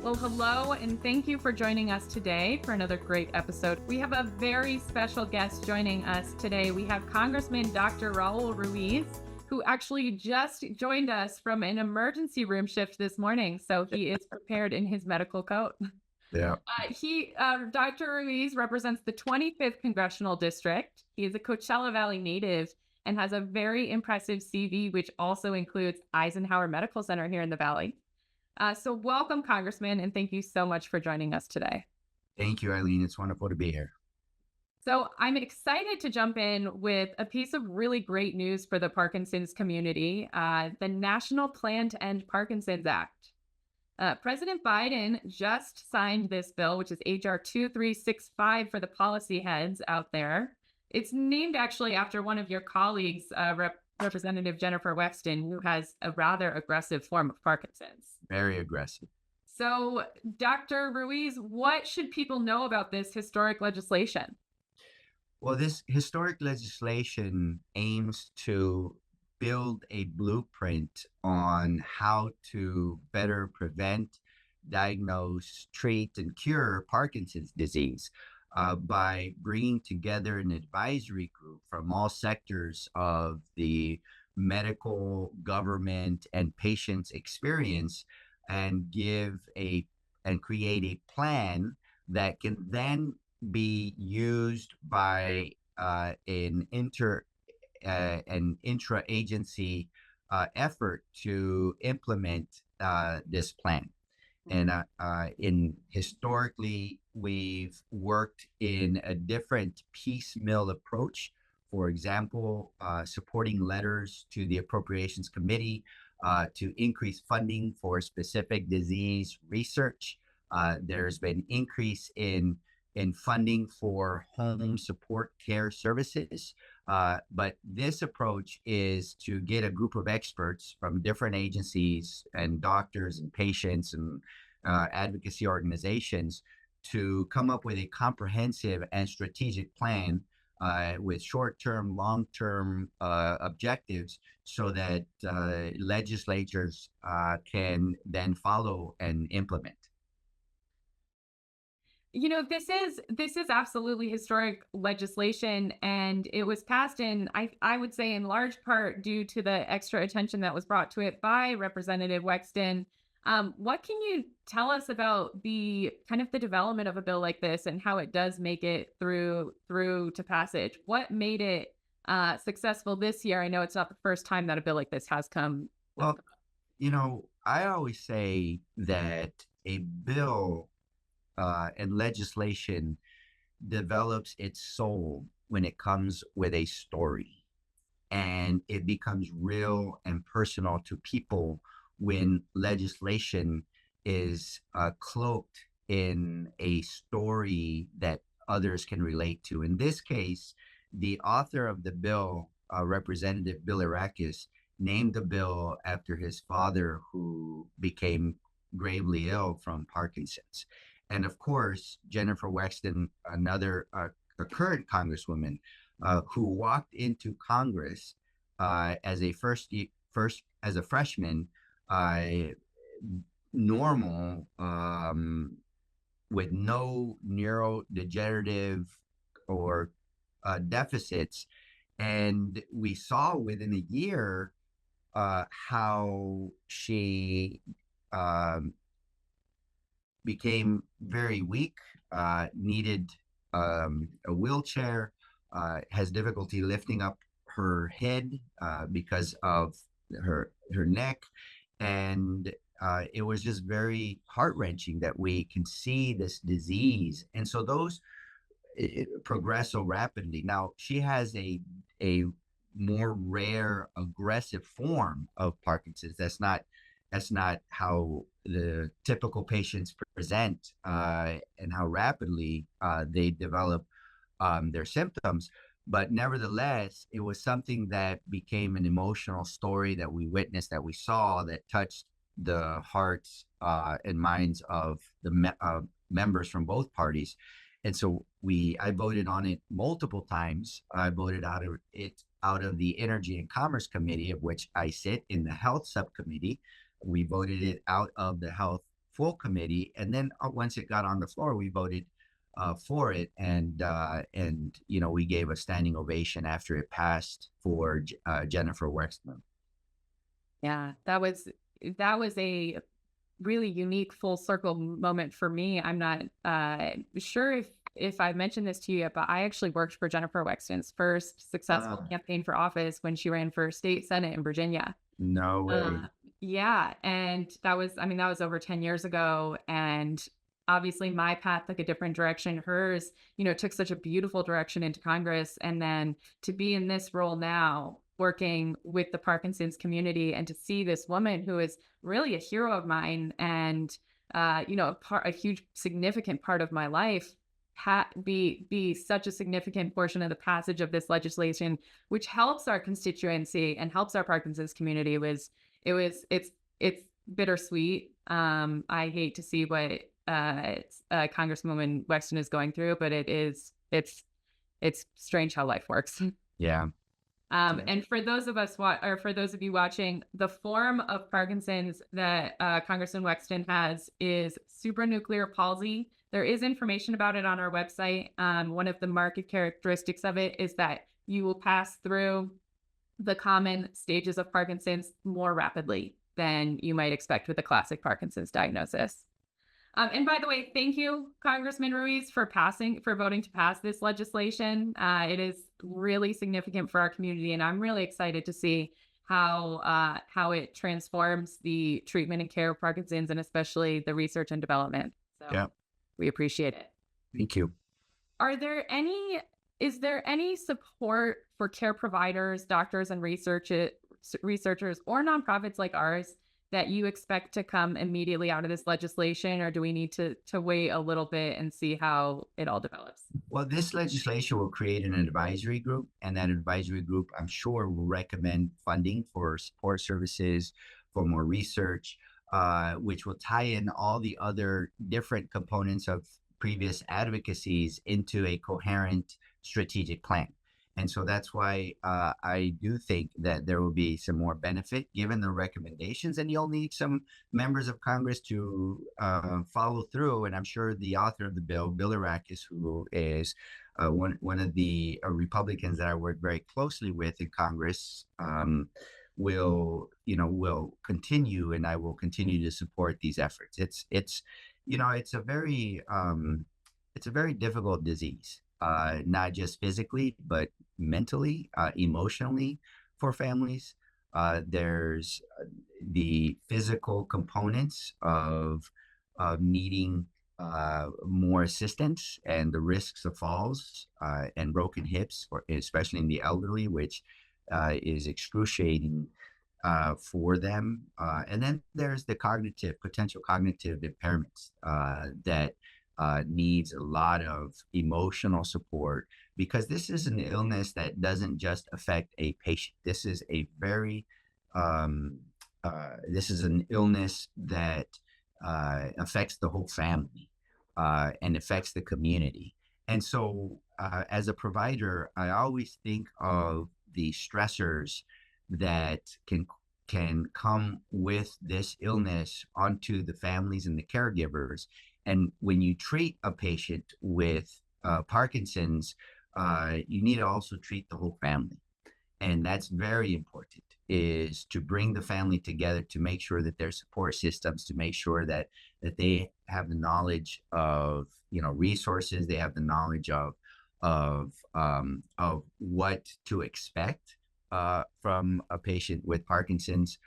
Well, hello, and thank you for joining us today for another great episode. We have a very special guest joining us today. We have Congressman Dr. Raul Ruiz, who actually just joined us from an emergency room shift this morning. So he is prepared in his medical coat. Yeah. Dr. Ruiz represents the 25th Congressional District. He is a Coachella Valley native and has a very impressive CV, which also includes Eisenhower Medical Center here in the Valley. So welcome, Congressman, and thank you so much for joining us today. Thank you, Eileen. It's wonderful to be here. So I'm excited to jump in with a piece of really great news for the Parkinson's community, the National Plan to End Parkinson's Act. President Biden just signed this bill, which is H.R. 2365 for the policy heads out there. It's named actually after one of your colleagues, Representative Jennifer Wexton, who has a rather aggressive form of Parkinson's. Very aggressive. So, Dr. Ruiz, what should people know about this historic legislation? Well, this historic legislation aims to build a blueprint on how to better prevent, diagnose, treat, and cure Parkinson's disease by bringing together an advisory group from all sectors of the medical, government, and patients' experience, and create a plan that can then be used by an intra-agency effort to implement this plan. And historically, we've worked in a different piecemeal approach. For example, supporting letters to the Appropriations Committee to increase funding for specific disease research. There's been increase in funding for home support care services. But this approach is to get a group of experts from different agencies and doctors and patients and advocacy organizations to come up with a comprehensive and strategic plan with short-term, long-term objectives so that legislatures can then follow and implement. You know, this is absolutely historic legislation, and it was passed in, I would say, in large part due to the extra attention that was brought to it by Representative Wexton. What can you tell us about the kind of the development of a bill like this and how it does make it through to passage? What made it successful this year? I know it's not the first time that a bill like this has come. Well, you know, I always say that a bill and legislation develops its soul when it comes with a story, and it becomes real and personal to people when legislation is cloaked in a story that others can relate to. In this case, the author of the bill, Representative Bill Irakis, named the bill after his father, who became gravely ill from Parkinson's. And of course, Jennifer Wexton, a current congresswoman, who walked into Congress as a freshman, normal, with no neurodegenerative or deficits, and we saw within a year how she became very weak, needed a wheelchair, has difficulty lifting up her head because of her neck. And it was just very heart-wrenching that we can see this disease. And so it progress so rapidly. Now, she has a more rare, aggressive form of Parkinson's. That's not how the typical patients present and how rapidly they develop their symptoms. But nevertheless, it was something that became an emotional story that we witnessed, that we saw, that touched the hearts and minds of the members from both parties. And so I voted on it multiple times. I voted out of the Energy and Commerce Committee, of which I sit in the Health Subcommittee. We voted it out of the Health full committee, and then once it got on the floor, we voted for it, and we gave a standing ovation after it passed for Jennifer Wexler. Yeah, that was a really unique full circle moment for me. I'm not sure if I mentioned this to you yet, but I actually worked for Jennifer Wexton's first successful Uh, campaign for office when she ran for state senate in Virginia. no way. Yeah, and that was over 10 years ago, and obviously my path took a different direction. Hers, took such a beautiful direction into Congress, and then to be in this role now, working with the Parkinson's community, and to see this woman who is really a hero of mine, and a huge significant part of my life, be such a significant portion of the passage of this legislation, which helps our constituency and helps our Parkinson's community, it's bittersweet. I hate to see what Congresswoman Wexton is going through, but it's strange how life works. Yeah. And for those of us or for those of you watching, the form of Parkinson's that Congressman Wexton has is supranuclear palsy. There is information about it on our website. One of the marked characteristics of it is that you will pass through the common stages of Parkinson's more rapidly than you might expect with a classic Parkinson's diagnosis. And by the way, thank you, Congressman Ruiz, for voting to pass this legislation. It is really significant for our community, and I'm really excited to see how it transforms the treatment and care of Parkinson's, and especially the research and development. So Yeah. we appreciate it. Thank you. Is there any support for care providers, doctors, and researchers or nonprofits like ours that you expect to come immediately out of this legislation, or do we need to wait a little bit and see how it all develops? Well, this legislation will create an advisory group, and that advisory group, I'm sure, will recommend funding for support services, for more research, which will tie in all the other different components of previous advocacies into a coherent strategic plan. And so that's why I do think that there will be some more benefit given the recommendations, and you'll need some members of Congress to follow through. And I'm sure the author of the bill, Bill Arakis, who is one of the Republicans that I work very closely with in Congress, will continue, and I will continue to support these efforts. It's a very difficult disease, not just physically, but mentally, emotionally for families. There's the physical components of needing more assistance, and the risks of falls and broken hips, especially in the elderly, which is excruciating for them. And then there's the potential cognitive impairments that needs a lot of emotional support, because this is an illness that doesn't just affect a patient. This is an illness that affects the whole family and affects the community. And so, as a provider, I always think of the stressors that can come with this illness onto the families and the caregivers. And when you treat a patient with Parkinson's, you need to also treat the whole family. And that's very important, is to bring the family together, to make sure that there's support systems, to make sure that they have the knowledge of resources, they have the knowledge of what to expect from a patient with Parkinson's,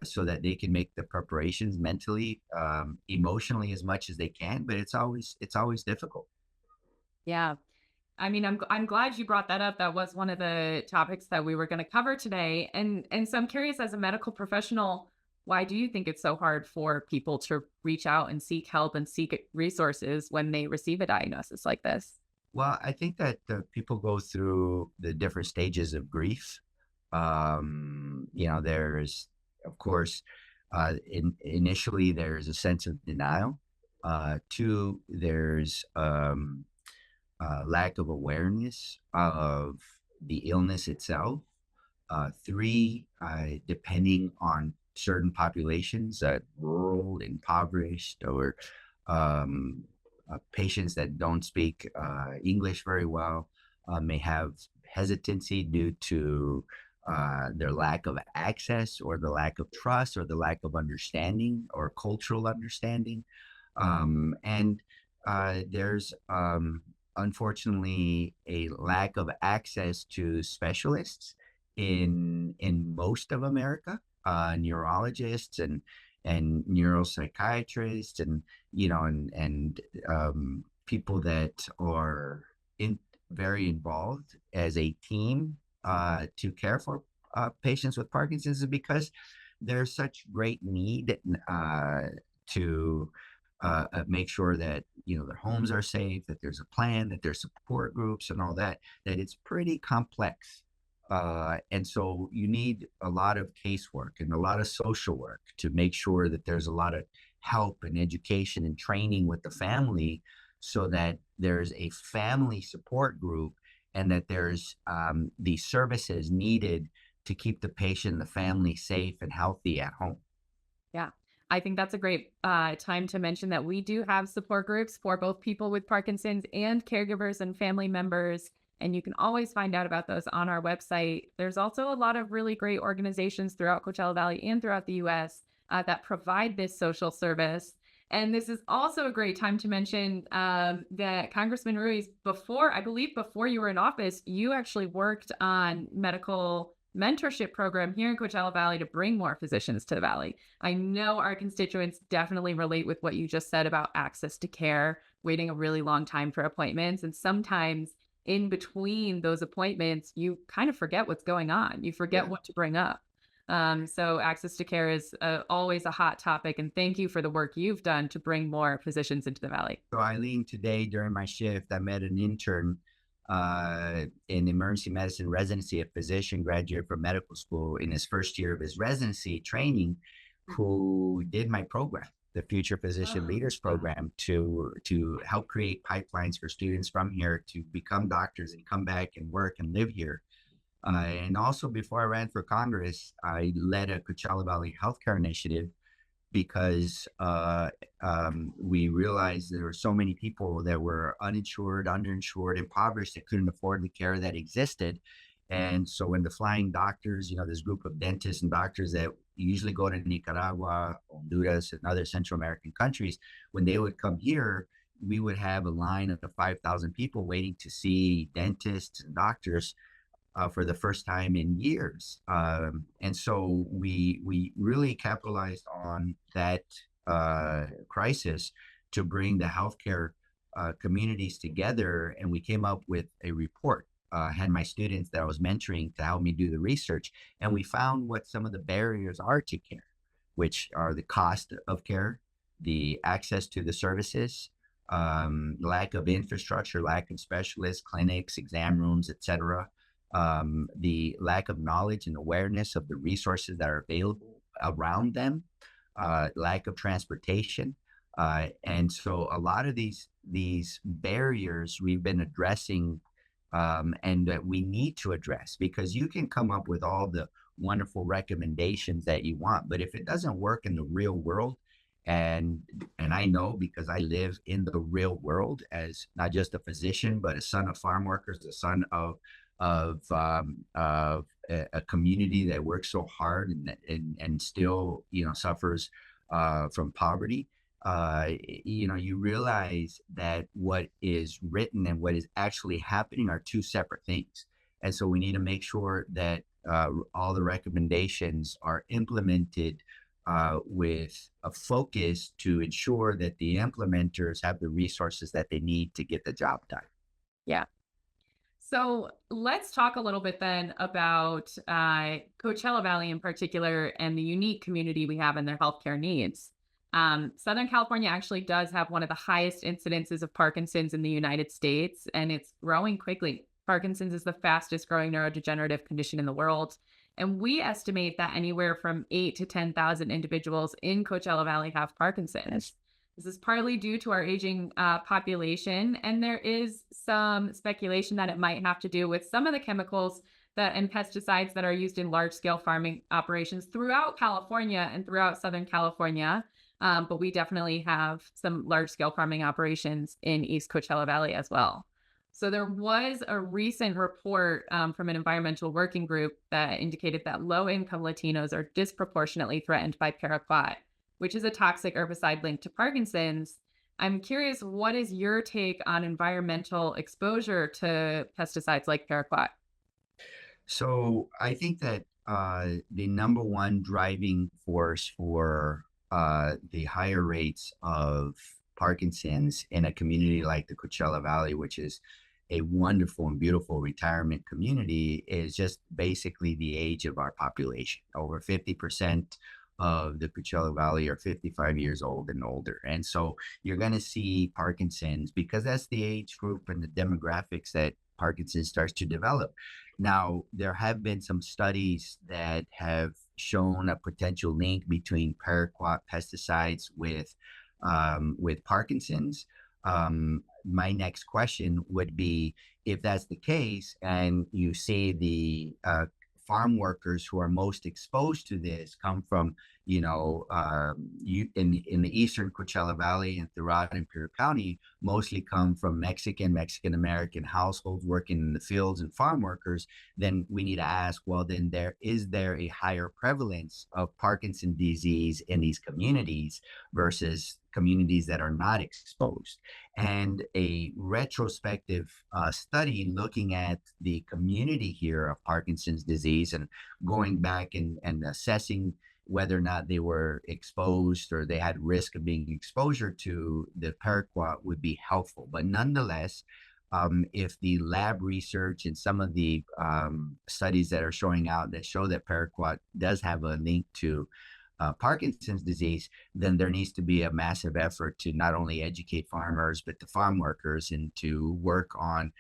so that they can make the preparations mentally, emotionally, as much as they can. But it's always difficult. Yeah. I mean, I'm glad you brought that up. That was one of the topics that we were going to cover today. And so I'm curious, as a medical professional, why do you think it's so hard for people to reach out and seek help and seek resources when they receive a diagnosis like this? Well, I think that people go through the different stages of grief. There's, of course, initially there's a sense of denial. Two, there's lack of awareness of the illness itself. Three, depending on certain populations, rural, impoverished, or um, patients that don't speak English very well may have hesitancy due to their lack of access or the lack of trust or the lack of understanding or cultural understanding. And there's unfortunately a lack of access to specialists in most of America, neurologists and neuropsychiatrists, and people that are very involved as a team to care for patients with Parkinson's, is because there's such great need to make sure that their homes are safe, that there's a plan, that there's support groups and all that. That it's pretty complex, and so you need a lot of casework and a lot of social work to make sure that there's a lot of help and education and training with the family, so that there's a family support group and that there's the services needed to keep the patient and the family safe and healthy at home. Yeah. I think that's a great time to mention that we do have support groups for both people with Parkinson's and caregivers and family members. And you can always find out about those on our website. There's also a lot of really great organizations throughout Coachella Valley and throughout the US that provide this social service. And this is also a great time to mention that Congressman Ruiz, I believe before you were in office, you actually worked on medical mentorship program here in Coachella Valley to bring more physicians to the Valley. I know our constituents definitely relate with what you just said about access to care, waiting a really long time for appointments. And sometimes in between those appointments, you kind of forget what's going on. You forget what to bring up. So access to care is always a hot topic. And thank you for the work you've done to bring more physicians into the Valley. So Eileen, today during my shift, I met an intern in emergency medicine residency, a physician graduate from medical school in his first year of his residency training, who did my program, the Future Physician Leaders Program, to help create pipelines for students from here to become doctors and come back and work and live here. And also, before I ran for Congress, I led a Coachella Valley healthcare initiative because we realized there were so many people that were uninsured, underinsured, impoverished, that couldn't afford the care that existed. And so when the flying doctors, this group of dentists and doctors that usually go to Nicaragua, Honduras, and other Central American countries, when they would come here, we would have a line of 5,000 people waiting to see dentists and doctors for the first time in years. And so we really capitalized on that crisis to bring the healthcare communities together. And we came up with a report. Had my students that I was mentoring to help me do the research. And we found what some of the barriers are to care, which are the cost of care, the access to the services, lack of infrastructure, lack of specialists, clinics, exam rooms, etc., the lack of knowledge and awareness of the resources that are available around them, lack of transportation. And so a lot of these barriers we've been addressing, and that we need to address, because you can come up with all the wonderful recommendations that you want, but if it doesn't work in the real world, and I know because I live in the real world as not just a physician, but a son of farm workers, the son of a community that works so hard and still suffers from poverty. You realize that what is written and what is actually happening are two separate things, and so we need to make sure that all the recommendations are implemented with a focus to ensure that the implementers have the resources that they need to get the job done. Yeah. So let's talk a little bit then about Coachella Valley in particular and the unique community we have and their healthcare needs. Southern California actually does have one of the highest incidences of Parkinson's in the United States, and it's growing quickly. Parkinson's is the fastest growing neurodegenerative condition in the world. And we estimate that anywhere from 8 to 10,000 individuals in Coachella Valley have Parkinson's. This is partly due to our aging population, and there is some speculation that it might have to do with some of the chemicals that and pesticides that are used in large scale farming operations throughout California and throughout Southern California. But we definitely have some large scale farming operations in East Coachella Valley as well. So there was a recent report from an environmental working group that indicated that low income Latinos are disproportionately threatened by paraquat, which is a toxic herbicide linked to Parkinson's. I'm curious, what is your take on environmental exposure to pesticides like paraquat? So I think that the number one driving force for the higher rates of Parkinson's in a community like the Coachella Valley, which is a wonderful and beautiful retirement community, is just basically the age of our population. Over 50% of the Coachella Valley are 55 years old and older. And so you're going to see Parkinson's because that's the age group and the demographics that Parkinson's starts to develop. Now, there have been some studies that have shown a potential link between paraquat pesticides with Parkinson's. My next question would be, if that's the case, and you see the farm workers who are most exposed to this come from, you in the eastern Coachella Valley and throughout Imperial County, mostly come from Mexican American households working in the fields and farm workers, then we need to ask, well, then is there a higher prevalence of Parkinson disease in these communities versus communities that are not exposed? And a retrospective study looking at the community here of Parkinson's disease and going back and assessing whether or not they were exposed or they had risk of being exposure to the paraquat would be helpful. But nonetheless, if the lab research and some of the studies that are showing out that show that paraquat does have a link to Parkinson's disease, then there needs to be a massive effort to not only educate farmers, but the farm workers, and to work on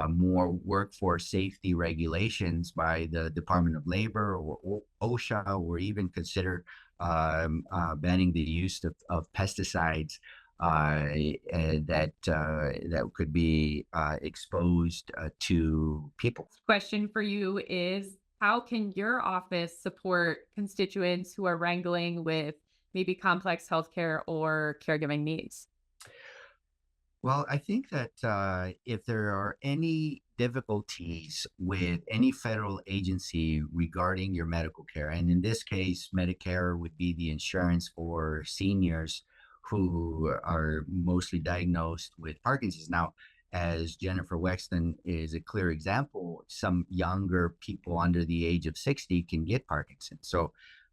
more workforce safety regulations by the Department of Labor or OSHA, or even consider banning the use of pesticides that could be exposed to people. Question for you is, how can your office support constituents who are wrangling with maybe complex healthcare or caregiving needs? Well, I think that if there are any difficulties with any federal agency regarding your medical care, and in this case, Medicare would be the insurance for seniors who are mostly diagnosed with Parkinson's. Now, as Jennifer Wexton is a clear example, some younger people under the age of 60 can get Parkinson's.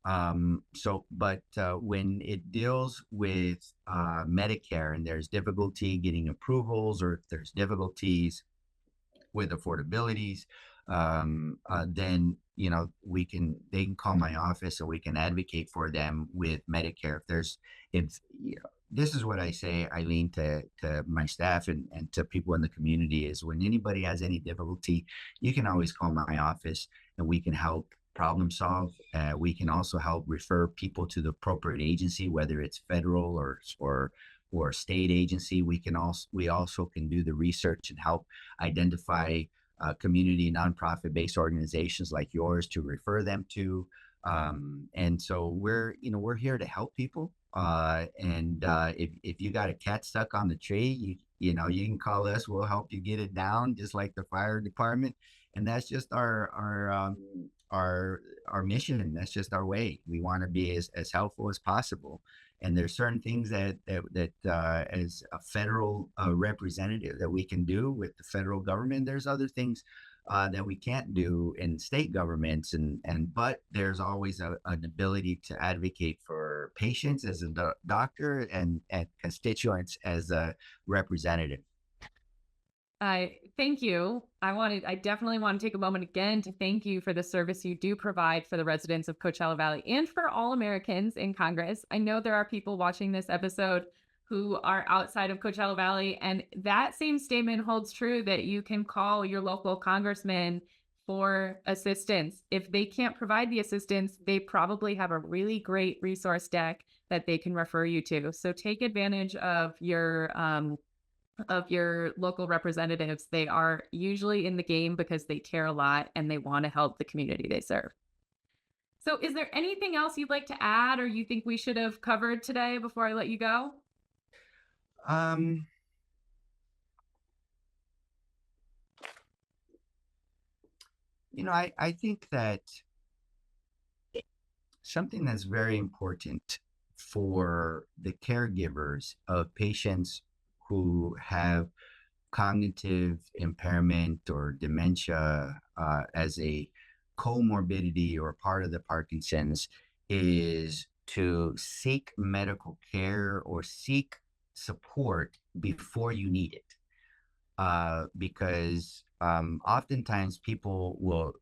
But when it deals with Medicare and there's difficulty getting approvals, or if there's difficulties with affordabilities, then they can call my office and we can advocate for them with Medicare. If this is what I say, Eileen, to my staff and to people in the community, is when anybody has any difficulty, you can always call my office and we can help problem solve. We can also help refer people to the appropriate agency, whether it's federal or state agency. We also can do the research and help identify community nonprofit based organizations like yours to refer them to. And so we're here to help people. If you got a cat stuck on the tree, you can call us. We'll help you get it down, just like the fire department. And that's just our mission. That's just our way. We want to be as helpful as possible. And there's certain things that as a federal representative that we can do with the federal government. There's other things that we can't do in state governments, but there's always an ability to advocate for patients as a doctor and constituents as a representative. Thank you. I definitely want to take a moment again to thank you for the service you do provide for the residents of Coachella Valley and for all Americans in Congress. I know there are people watching this episode who are outside of Coachella Valley, and that same statement holds true, that you can call your local congressman for assistance. If they can't provide the assistance, they probably have a really great resource deck that they can refer you to. So take advantage of your of your local representatives. They are usually in the game because they care a lot and they want to help the community they serve. So, is there anything else you'd like to add or you think we should have covered today before I let you go? Um, I think that something that's very important for the caregivers of patients who have cognitive impairment or dementia as a comorbidity or part of the Parkinson's is to seek medical care or seek support before you need it. Because oftentimes people will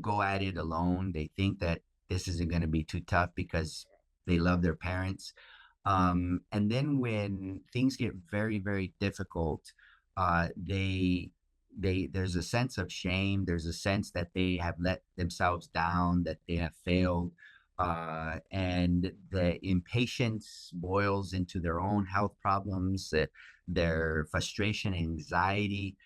go at it alone. They think that this isn't going to be too tough because they love their parents. And then when things get very, very difficult, there's a sense of shame. There's a sense that they have let themselves down, that they have failed, and the impatience boils into their own health problems. Their frustration, anxiety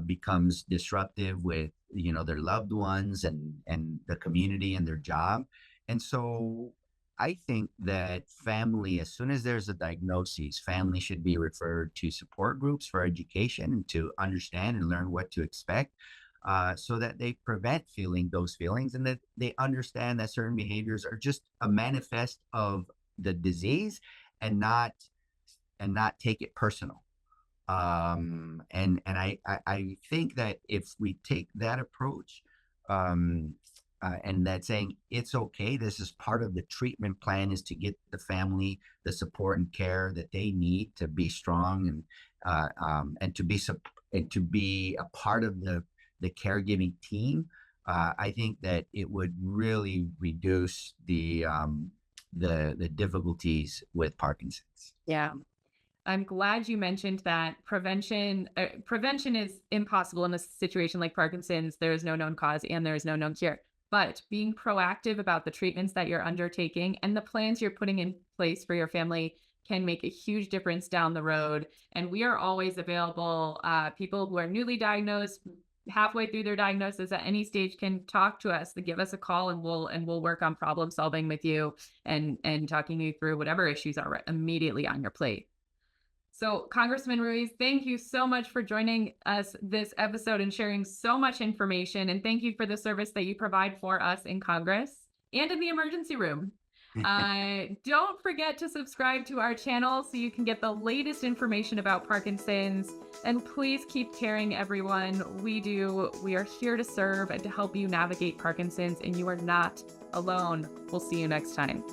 becomes disruptive with their loved ones and the community and their job. And so I think that family, as soon as there's a diagnosis, family should be referred to support groups for education and to understand and learn what to expect, so that they prevent feeling those feelings and that they understand that certain behaviors are just a manifest of the disease and not take it personal. And I think that if we take that approach, um, and that saying it's okay, this is part of the treatment plan, is to get the family the support and care that they need to be strong and to be a part of the caregiving team. I think that it would really reduce the difficulties with Parkinson's. Yeah. I'm glad you mentioned that prevention is impossible in a situation like Parkinson's. There is no known cause and there is no known cure. But being proactive about the treatments that you're undertaking and the plans you're putting in place for your family can make a huge difference down the road. And we are always available. People who are newly diagnosed, halfway through their diagnosis at any stage, can talk to us, to give us a call, and we'll work on problem solving with you and talking you through whatever issues are immediately on your plate. So, Congressman Ruiz, thank you so much for joining us this episode and sharing so much information. And thank you for the service that you provide for us in Congress and in the emergency room. Don't forget to subscribe to our channel so you can get the latest information about Parkinson's. And please keep caring, everyone. We are here to serve and to help you navigate Parkinson's, and you are not alone. We'll see you next time.